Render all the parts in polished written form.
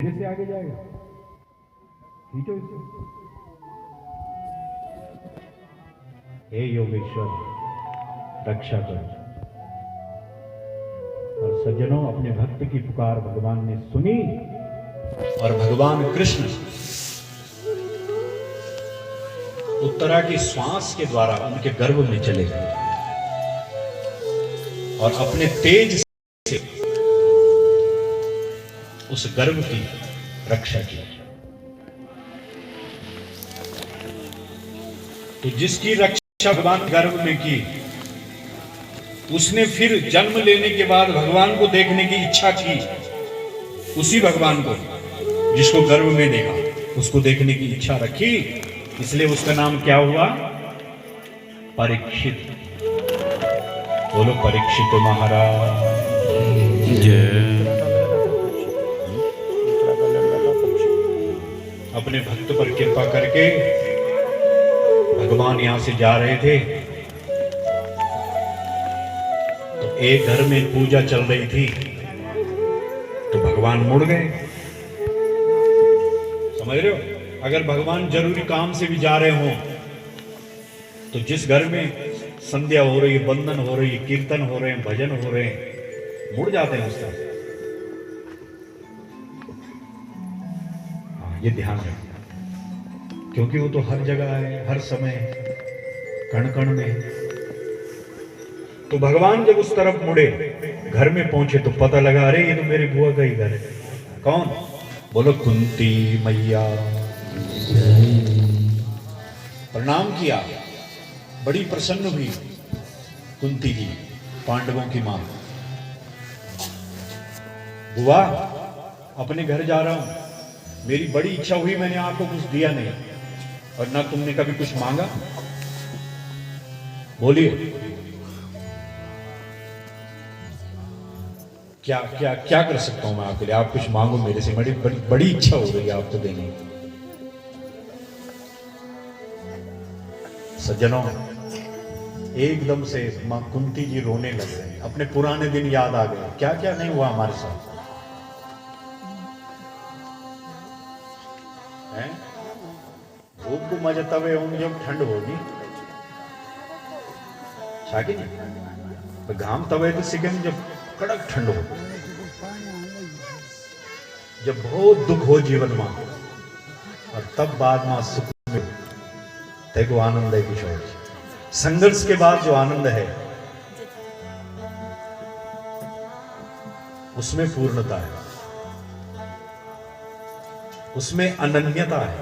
मेरे से आगे जाएगा? खींचो इसे। हे योगेश्वर रक्षा करो। और सज्जनों, अपने भक्त की पुकार भगवान ने सुनी और भगवान कृष्ण उत्तरा की श्वास के द्वारा उनके गर्भ में चले गए और अपने तेज से उस गर्भ की रक्षा की। तो जिसकी रक्षा भगवान गर्भ में की, उसने फिर जन्म लेने के बाद भगवान को देखने की इच्छा की। उसी भगवान को जिसको गर्भ में देखा, उसको देखने की इच्छा रखी, इसलिए उसका नाम क्या हुआ? परीक्षित। बोलो परीक्षित महाराज जय। अपने भक्त पर कृपा करके भगवान यहां से जा रहे थे तो एक घर में पूजा चल रही थी, तो भगवान मुड़ गए। समझ रहे हो? अगर भगवान जरूरी काम से भी जा रहे हो तो जिस घर में संध्या हो रही है, बंदन हो रही है, कीर्तन हो रहे हैं, भजन हो रहे हैं, मुड़ जाते हैं उस तरह। हाँ, ये ध्यान रखना, क्योंकि वो तो हर जगह है, हर समय, कण कण में। तो भगवान जब उस तरफ मुड़े, घर में पहुंचे तो पता लगा, अरे ये तो मेरे बुआ का ही घर है। कौन? बोलो कुंती मैया। प्रणाम किया, बड़ी प्रसन्न हुई कुंती जी, पांडवों की मां। बुआ, अपने घर जा रहा हूं, मेरी बड़ी इच्छा हुई, मैंने आपको कुछ दिया नहीं और ना तुमने कभी कुछ मांगा। बोलिए क्या क्या क्या कर सकता हूं मैं आपके लिए? आप कुछ मांगो मेरे से, बड़ी बड़ी, बड़ी इच्छा हो रही है आपको देने की। सज्जनों, एकदम से मां कुंती जी रोने लग गए। अपने पुराने दिन याद आ गए, क्या क्या नहीं हुआ हमारे साथ है। धूप को मजा तब होंगे जब ठंड होगी, शाकी जी। घाम तवे तो सिकेंगे जब कड़क ठंड हो, जब बहुत दुख हो जीवन में, और तब बाद में सुख में देखो आनंद है कुछ और। संघर्ष के बाद जो आनंद है उसमें पूर्णता है, उसमें अनन्यता है।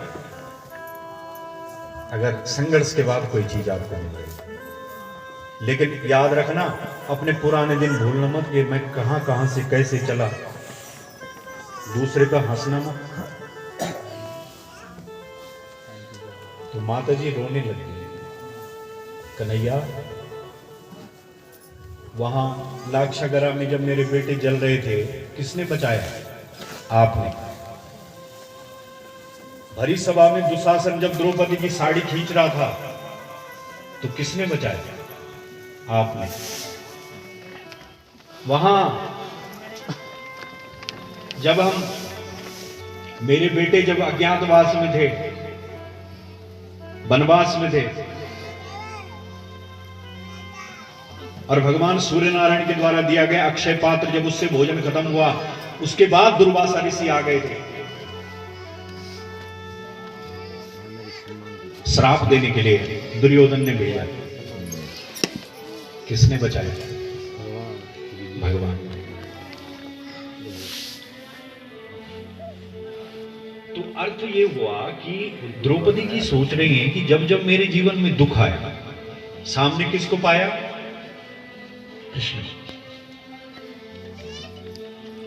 अगर संघर्ष के बाद कोई चीज आपको मिले, लेकिन याद रखना, अपने पुराने दिन भूलना मत कि मैं कहां कहां से कैसे चला। दूसरे का हंसना मत। तो माता जी रोने लगी। कन्हैया, वहां लाक्षागरा में जब मेरे बेटे जल रहे थे, किसने बचाया? आपने। भरी सभा में दुशासन जब द्रौपदी की साड़ी खींच रहा था तो किसने बचाया? आपने। वहां जब हम, मेरे बेटे जब अज्ञातवास में थे, वनवास में थे, और भगवान सूर्य नारायण के द्वारा दिया गया अक्षय पात्र जब उससे भोजन खत्म हुआ, उसके बाद दुर्वासा ऋषि आ गए थे श्राप देने के लिए। दुर्योधन ने भेजा। किसने बचाया? भगवान। तो अर्थ ये हुआ कि द्रौपदी जी सोच रही है कि जब जब मेरे जीवन में दुख आया, सामने किसको पाया? कृष्ण।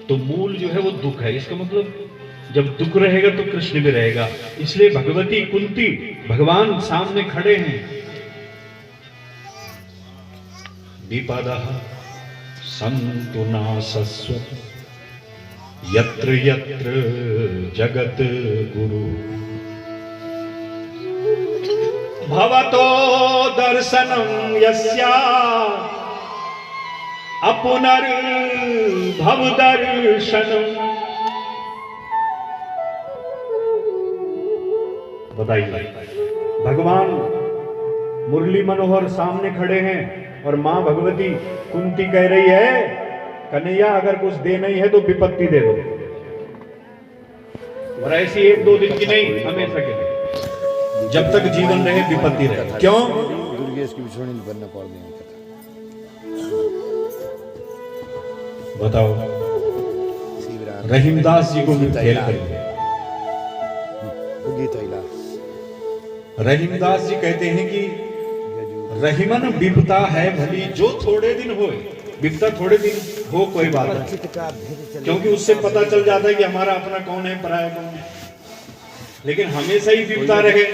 तो मूल जो है वो दुख है। इसका मतलब जब दुख रहेगा तो कृष्ण भी रहेगा। इसलिए भगवती कुंती, भगवान सामने खड़े हैं। विपदः सन्तु नासस्व यत्र यत्र जगत गुरु भवतो दर्शनं यस्या अपुनर्भव दर्शनम् बताइए, भगवान मुरली मनोहर सामने खड़े हैं और मां भगवती कुंती कह रही है, कन्हैया अगर कुछ दे नहीं है तो विपत्ति दे दो। और ऐसी 1-2 दिन की नहीं, हमेशा के लिए, जब तक जीवन रहे विपत्ति रहे। क्यों? दुर्गेश की बिछोड़ी बनना पड़ गई बताओ, रहीमदास जी को भी खेल करेंगे। रहीमदास जी कहते हैं कि रहीमन विपता है भली जो थोड़े दिन होए, विपता थोड़े दिन हो कोई बात नहीं, क्योंकि उससे पता चल जाता है कि हमारा अपना कौन है, पराया कौन है। लेकिन हमेशा ही विपता रहे